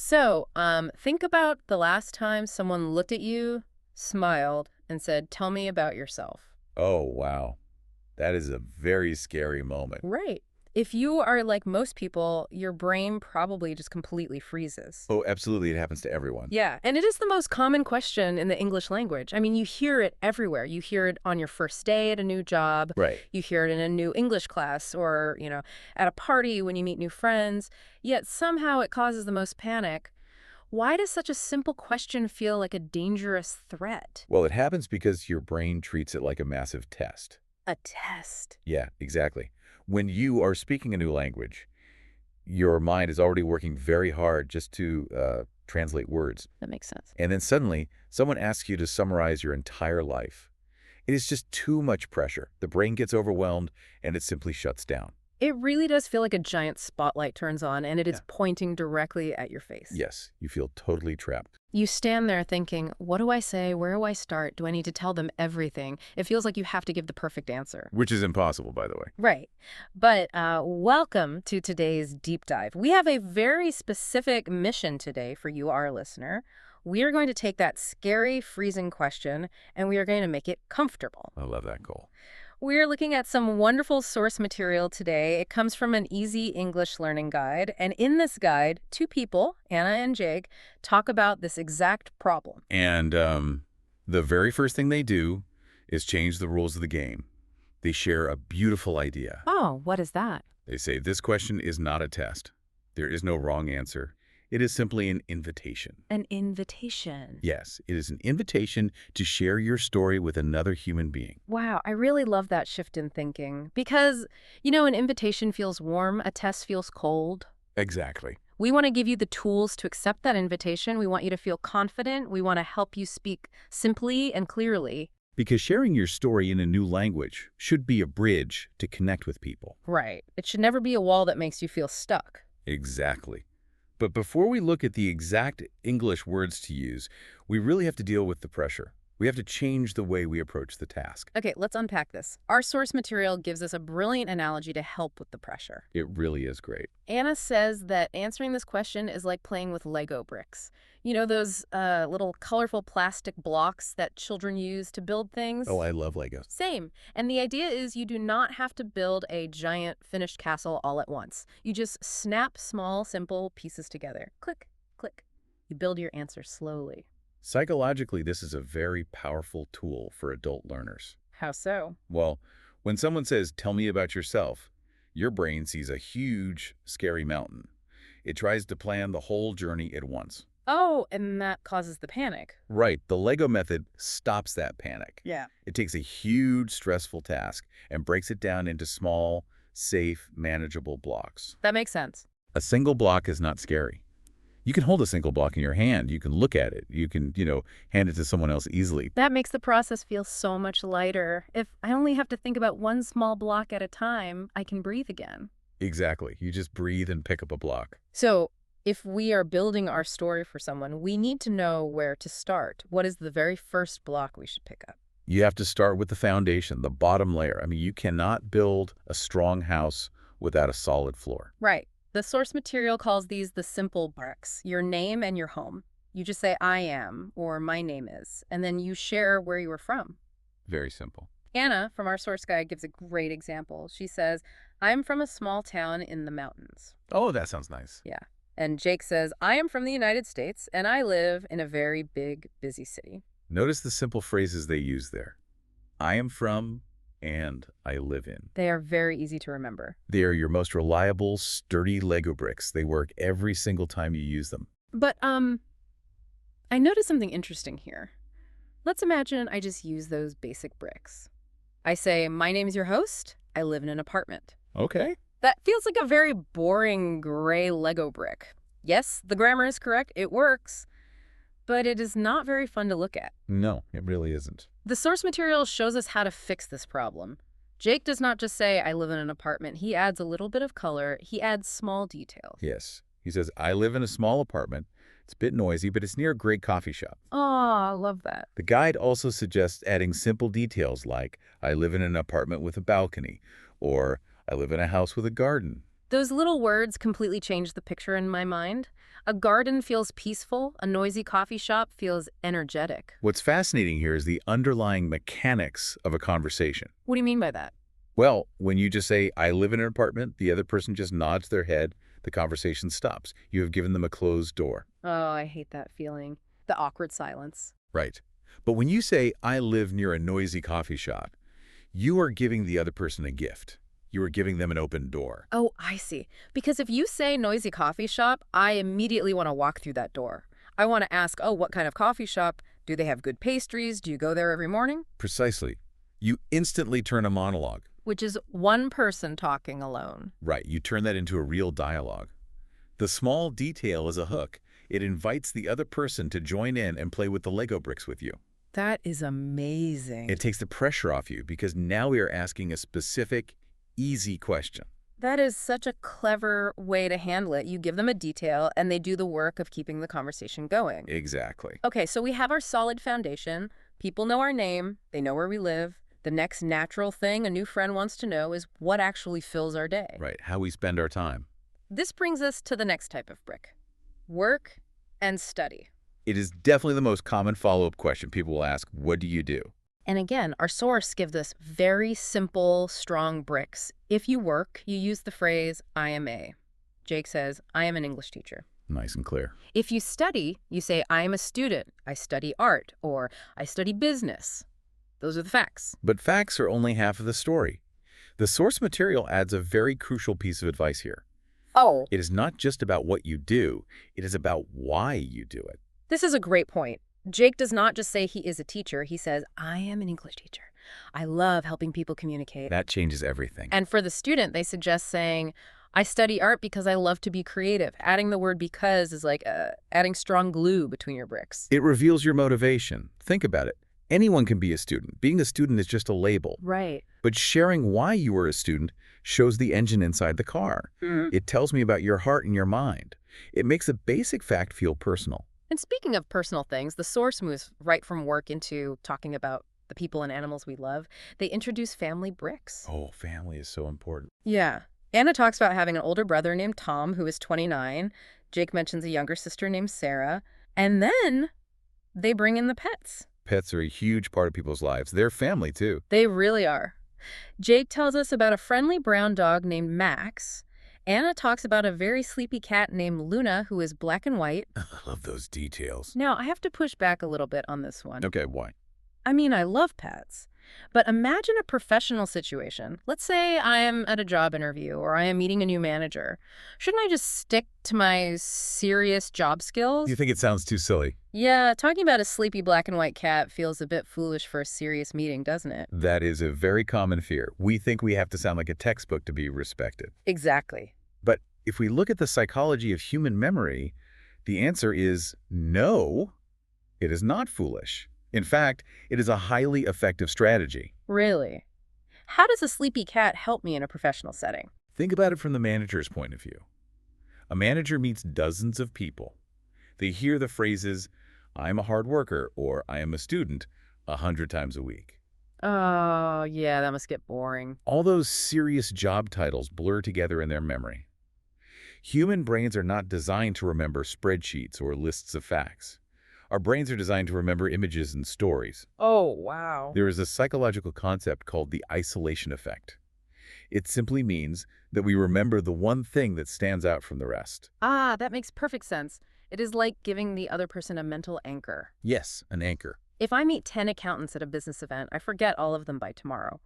So, think about the last time someone looked at you, smiled, and said, "Tell me about yourself." Oh, wow. That is a very scary moment. Right. If you are like most people, your brain probably just completely freezes. Oh, absolutely. It happens to everyone. Yeah, and it is the most common question in the English language. I mean, you hear it everywhere. You hear it on your first day at a new job. Right. You hear it in a new English class or, at a party when you meet new friends. Yet somehow it causes the most panic. Why does such a simple question feel like a dangerous threat? Well, it happens because your brain treats it like a massive test. A test. Yeah, exactly. When you are speaking a new language, your mind is already working very hard just to translate words. That makes sense. And then suddenly, someone asks you to summarize your entire life. It is just too much pressure. The brain gets overwhelmed, and it simply shuts down. It really does feel like a giant spotlight turns on, and it is pointing directly at your face. Yes, you feel totally trapped. You stand there thinking, what do I say? Where do I start? Do I need to tell them everything? It feels like you have to give the perfect answer. Which is impossible, by the way. Right. But welcome to today's deep dive. We have a very specific mission today for you, our listener. We are going to take that scary, freezing question, and we are going to make it comfortable. I love that goal. We're looking at some wonderful source material today. It comes from an easy English learning guide. And in this guide, two people, Anna and Jake, talk about this exact problem. And the very first thing they do is change the rules of the game. They share a beautiful idea. Oh, what is that? They say, this question is not a test. There is no wrong answer. It is simply an invitation. An invitation. Yes, it is an invitation to share your story with another human being. Wow, I really love that shift in thinking because, an invitation feels warm, a test feels cold. Exactly. We want to give you the tools to accept that invitation. We want you to feel confident. We want to help you speak simply and clearly. Because sharing your story in a new language should be a bridge to connect with people. Right. It should never be a wall that makes you feel stuck. Exactly. But before we look at the exact English words to use, we really have to deal with the pressure. We have to change the way we approach the task. Okay, let's unpack this. Our source material gives us a brilliant analogy to help with the pressure. It really is great. Anna says that answering this question is like playing with Lego bricks. Those little colorful plastic blocks that children use to build things? Oh, I love Legos. Same. And the idea is you do not have to build a giant finished castle all at once. You just snap small, simple pieces together. Click, click. You build your answer slowly. Psychologically, this is a very powerful tool for adult learners. How so? Well, when someone says, tell me about yourself, your brain sees a huge, scary mountain. It tries to plan the whole journey at once. Oh, and that causes the panic. Right. The Lego method stops that panic. Yeah. It takes a huge, stressful task and breaks it down into small, safe, manageable blocks. That makes sense. A single block is not scary. You can hold a single block in your hand. You can look at it. You can, hand it to someone else easily. That makes the process feel so much lighter. If I only have to think about one small block at a time, I can breathe again. Exactly. You just breathe and pick up a block. So, if we are building our story for someone, we need to know where to start. What is the very first block we should pick up? You have to start with the foundation, the bottom layer. I mean, you cannot build a strong house without a solid floor. Right. The source material calls these the simple bricks, your name and your home. You just say, I am, or my name is, and then you share where you were from. Very simple. Anna, from our source guide, gives a great example. She says, I'm from a small town in the mountains. Oh, that sounds nice. Yeah. And Jake says, I am from the United States, and I live in a very big, busy city. Notice the simple phrases they use there. I am from, and I live in. They are very easy to remember. They are your most reliable, sturdy Lego bricks. They work every single time you use them. But, I noticed something interesting here. Let's imagine I just use those basic bricks. I say, my name is your host. I live in an apartment. Okay. That feels like a very boring gray Lego brick. Yes, the grammar is correct. It works. But it is not very fun to look at. No, it really isn't. The source material shows us how to fix this problem. Jake does not just say, I live in an apartment. He adds a little bit of color. He adds small details. Yes. He says, I live in a small apartment. It's a bit noisy, but it's near a great coffee shop. Oh, I love that. The guide also suggests adding simple details like, I live in an apartment with a balcony, or I live in a house with a garden. Those little words completely change the picture in my mind. A garden feels peaceful. A noisy coffee shop feels energetic. What's fascinating here is the underlying mechanics of a conversation. What do you mean by that? Well, when you just say, I live in an apartment, the other person just nods their head, the conversation stops. You have given them a closed door. Oh, I hate that feeling. The awkward silence. Right. But when you say, I live near a noisy coffee shop, you are giving the other person a gift. You are giving them an open door. Oh, I see. Because if you say noisy coffee shop, I immediately want to walk through that door. I want to ask, oh, what kind of coffee shop? Do they have good pastries? Do you go there every morning? Precisely. You instantly turn a monologue. Which is one person talking alone. Right. You turn that into a real dialogue. The small detail is a hook. It invites the other person to join in and play with the Lego bricks with you. That is amazing. It takes the pressure off you because now we are asking a specific, easy question. That is such a clever way to handle it. You give them a detail, and they do the work of keeping the conversation going. Exactly. Okay, so we have our solid foundation. People know our name. They know where we live. The next natural thing a new friend wants to know is what actually fills our day. Right. How we spend our time. This brings us to the next type of brick. Work and study. It is definitely the most common follow-up question people will ask, what do you do? And again, our source gives us very simple, strong bricks. If you work, you use the phrase, I am a. Jake says, I am an English teacher. Nice and clear. If you study, you say, I am a student. I study art, or I study business. Those are the facts. But facts are only half of the story. The source material adds a very crucial piece of advice here. Oh. It is not just about what you do, it is about why you do it. This is a great point. Jake does not just say he is a teacher. He says, I am an English teacher. I love helping people communicate. That changes everything. And for the student, they suggest saying, I study art because I love to be creative. Adding the word because is like adding strong glue between your bricks. It reveals your motivation. Think about it. Anyone can be a student. Being a student is just a label. Right. But sharing why you were a student shows the engine inside the car. It tells me about your heart and your mind. It makes a basic fact feel personal. And speaking of personal things, the source moves right from work into talking about the people and animals we love. They introduce family bricks. Oh, family is so important. Yeah. Anna talks about having an older brother named Tom, who is 29. Jake mentions a younger sister named Sarah. And then they bring in the pets. Pets are a huge part of people's lives. They're family, too. They really are. Jake tells us about a friendly brown dog named Max. Anna talks about a very sleepy cat named Luna, who is black and white. I love those details. Now, I have to push back a little bit on this one. Okay, why? I mean, I love pets. But imagine a professional situation. Let's say I am at a job interview or I am meeting a new manager. Shouldn't I just stick to my serious job skills? You think it sounds too silly? Yeah, talking about a sleepy black and white cat feels a bit foolish for a serious meeting, doesn't it? That is a very common fear. We think we have to sound like a textbook to be respected. Exactly. But if we look at the psychology of human memory, the answer is no, it is not foolish. In fact, it is a highly effective strategy. Really? How does a sleepy cat help me in a professional setting? Think about it from the manager's point of view. A manager meets dozens of people. They hear the phrases, I'm a hard worker, or I am a student, 100 times a week. Oh, yeah, that must get boring. All those serious job titles blur together in their memory. Human brains are not designed to remember spreadsheets or lists of facts. Our brains are designed to remember images and stories. Oh, wow. There is a psychological concept called the isolation effect. It simply means that we remember the one thing that stands out from the rest. Ah, that makes perfect sense. It is like giving the other person a mental anchor. Yes, an anchor. If I meet 10 accountants at a business event, I forget all of them by tomorrow.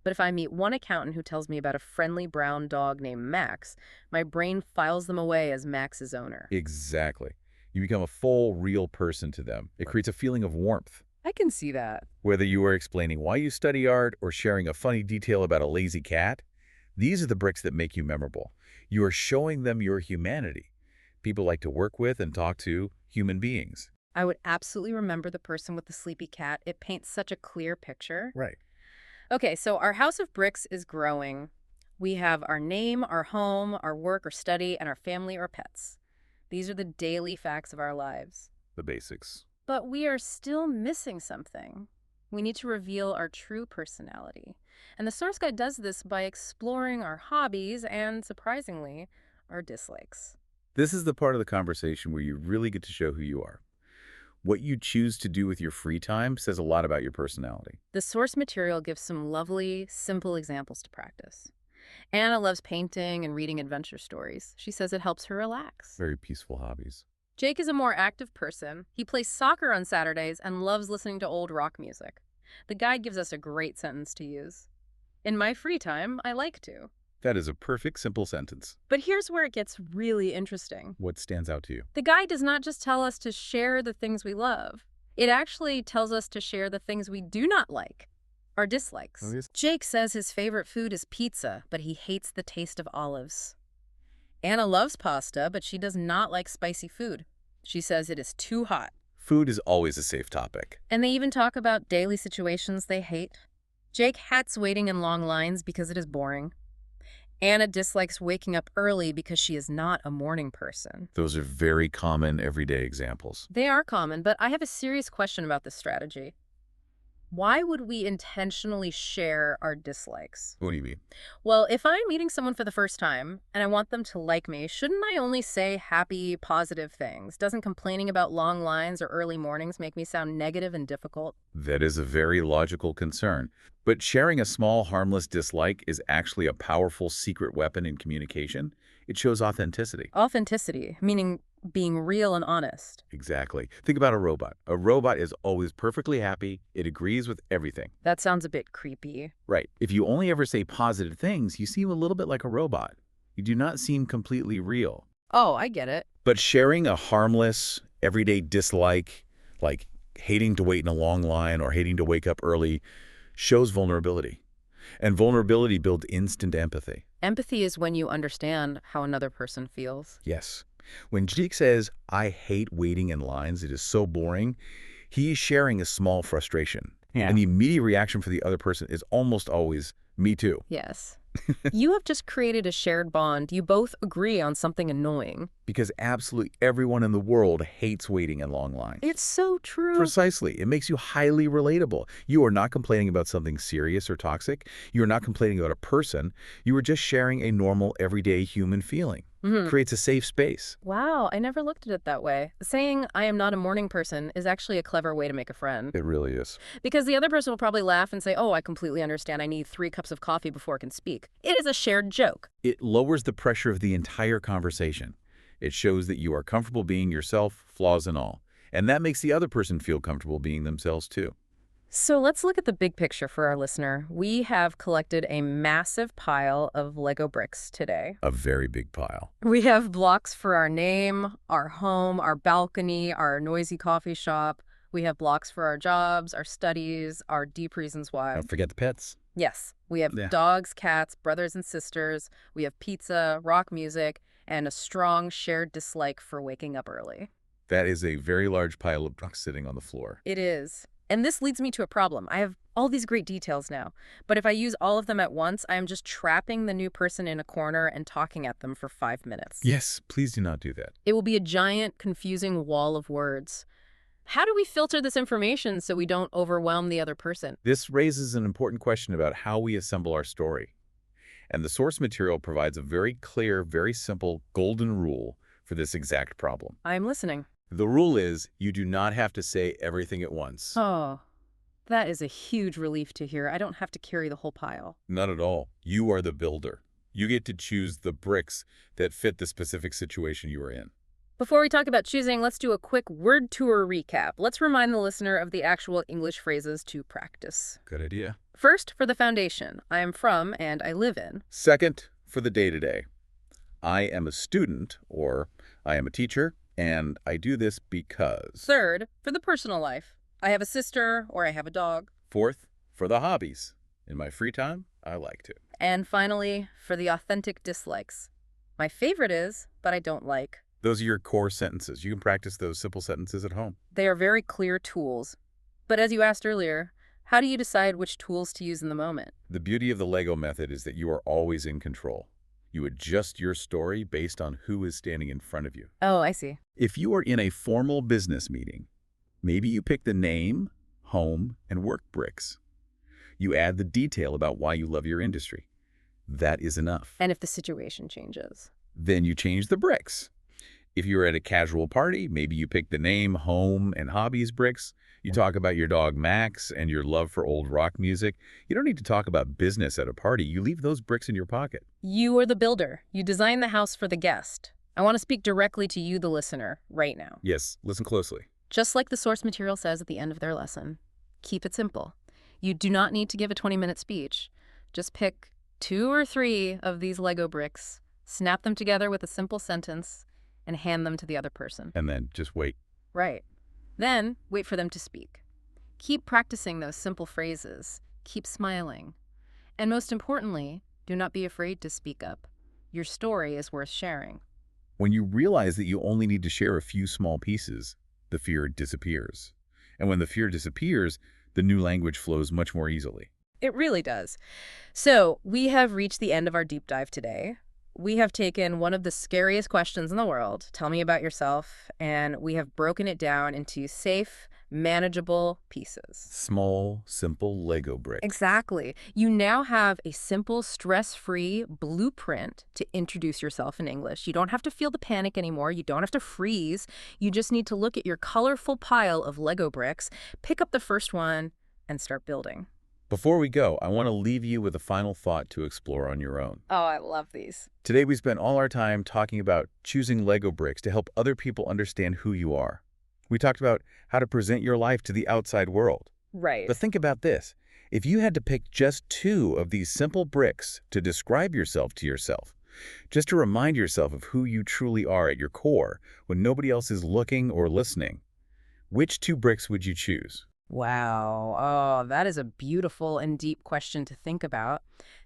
But if I meet one accountant who tells me about a friendly brown dog named Max, my brain files them away as Max's owner. Exactly. You become a full, real person to them. It creates a feeling of warmth. I can see that. Whether you are explaining why you study art or sharing a funny detail about a lazy cat, these are the bricks that make you memorable. You are showing them your humanity. People like to work with and talk to human beings. I would absolutely remember the person with the sleepy cat. It paints such a clear picture. Right. Okay, so our house of bricks is growing. We have our name, our home, our work or study, and our family or pets. These are the daily facts of our lives. The basics. But we are still missing something. We need to reveal our true personality. And the Source Guide does this by exploring our hobbies and, surprisingly, our dislikes. This is the part of the conversation where you really get to show who you are. What you choose to do with your free time says a lot about your personality. The source material gives some lovely, simple examples to practice. Anna loves painting and reading adventure stories. She says it helps her relax. Very peaceful hobbies. Jake is a more active person. He plays soccer on Saturdays and loves listening to old rock music. The guide gives us a great sentence to use. In my free time, I like to. That is a perfect, simple sentence. But here's where it gets really interesting. What stands out to you? The guide does not just tell us to share the things we love. It actually tells us to share the things we do not like, our dislikes. Oh, yes. Jake says his favorite food is pizza, but he hates the taste of olives. Anna loves pasta, but she does not like spicy food. She says it is too hot. Food is always a safe topic. And they even talk about daily situations they hate. Jake hates waiting in long lines because it is boring. Anna dislikes waking up early because she is not a morning person. Those are very common everyday examples. They are common, but I have a serious question about this strategy. Why would we intentionally share our dislikes? What do you mean? Well, if I'm meeting someone for the first time and I want them to like me, shouldn't I only say happy, positive things? Doesn't complaining about long lines or early mornings make me sound negative and difficult? That is a very logical concern. But sharing a small, harmless dislike is actually a powerful secret weapon in communication. It shows authenticity. Authenticity, meaning being real and honest. Exactly. Think about a robot. A robot is always perfectly happy. It agrees with everything. That sounds a bit creepy. Right. If you only ever say positive things, you seem a little bit like a robot. You do not seem completely real. Oh, I get it. But sharing a harmless, everyday dislike, like hating to wait in a long line or hating to wake up early, shows vulnerability. And vulnerability builds instant empathy. Empathy is when you understand how another person feels. Yes. When Jake says, I hate waiting in lines, it is so boring, he is sharing a small frustration. Yeah. And the immediate reaction for the other person is almost always, me too. Yes. You have just created a shared bond. You both agree on something annoying. Because absolutely everyone in the world hates waiting in long lines. It's so true. Precisely. It makes you highly relatable. You are not complaining about something serious or toxic. You are not complaining about a person. You are just sharing a normal, everyday human feeling. Creates a safe space. Wow, I never looked at it that way. Saying I am not a morning person is actually a clever way to make a friend. It really is. Because the other person will probably laugh and say, oh, I completely understand. I need 3 cups of coffee before I can speak. It is a shared joke. It lowers the pressure of the entire conversation. It shows that you are comfortable being yourself, flaws and all. And that makes the other person feel comfortable being themselves too. So let's look at the big picture for our listener. We have collected a massive pile of Lego bricks today. A very big pile. We have blocks for our name, our home, our balcony, our noisy coffee shop. We have blocks for our jobs, our studies, our deep reasons why. Don't forget the pets. Yes, we have dogs, cats, brothers and sisters. We have pizza, rock music, and a strong shared dislike for waking up early. That is a very large pile of bricks sitting on the floor. It is. And this leads me to a problem. I have all these great details now, but if I use all of them at once, I am just trapping the new person in a corner and talking at them for 5 minutes. Yes, please do not do that. It will be a giant, confusing wall of words. How do we filter this information so we don't overwhelm the other person? This raises an important question about how we assemble our story. And the source material provides a very clear, very simple golden rule for this exact problem. I'm listening. The rule is you do not have to say everything at once. Oh, that is a huge relief to hear. I don't have to carry the whole pile. Not at all. You are the builder. You get to choose the bricks that fit the specific situation you are in. Before we talk about choosing, let's do a quick word tour recap. Let's remind the listener of the actual English phrases to practice. Good idea. First, for the foundation, I am from and I live in. Second, for the day-to-day. I am a student, or I am a teacher, and I do this because. Third, for the personal life. I have a sister or I have a dog. Fourth, for the hobbies. In my free time, I like to. And finally, for the authentic dislikes. My favorite is, but I don't like. Those are your core sentences. You can practice those simple sentences at home. They are very clear tools. But as you asked earlier, how do you decide which tools to use in the moment? The beauty of the Lego method is that you are always in control. You adjust your story based on who is standing in front of you. Oh, I see. If you are in a formal business meeting, maybe you pick the name, home, and work bricks. You add the detail about why you love your industry. That is enough. And if the situation changes? Then you change the bricks. If you're at a casual party, maybe you pick the name, home, and hobbies bricks. You talk about your dog Max and your love for old rock music. You don't need to talk about business at a party. You leave those bricks in your pocket. You are the builder. You design the house for the guest. I want to speak directly to you, the listener, right now. Yes, listen closely. Just like the source material says at the end of their lesson, keep it simple. You do not need to give a 20-minute speech. Just pick 2 or 3 of these Lego bricks, snap them together with a simple sentence, and hand them to the other person. And then just wait. Right. Then wait for them to speak. Keep practicing those simple phrases. Keep smiling. And most importantly, do not be afraid to speak up. Your story is worth sharing. When you realize that you only need to share a few small pieces, the fear disappears. And when the fear disappears, the new language flows much more easily. It really does. So we have reached the end of our deep dive today. We have taken one of the scariest questions in the world, tell me about yourself, and we have broken it down into safe, manageable pieces. Small, simple Lego bricks. Exactly. You now have a simple, stress-free blueprint to introduce yourself in English. You don't have to feel the panic anymore. You don't have to freeze. You just need to look at your colorful pile of Lego bricks, pick up the first one, and start building. Before we go, I want to leave you with a final thought to explore on your own. Oh, I love these. Today we spent all our time talking about choosing Lego bricks to help other people understand who you are. We talked about how to present your life to the outside world. Right. But think about this. If you had to pick just 2 of these simple bricks to describe yourself to yourself, just to remind yourself of who you truly are at your core when nobody else is looking or listening, which 2 bricks would you choose? Wow. Oh, that is a beautiful and deep question to think about.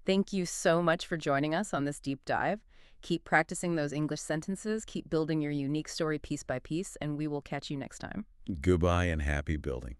Thank you so much for joining us on this deep dive. Keep practicing those English sentences, keep building your unique story piece by piece, and we will catch you next time. Goodbye and happy building.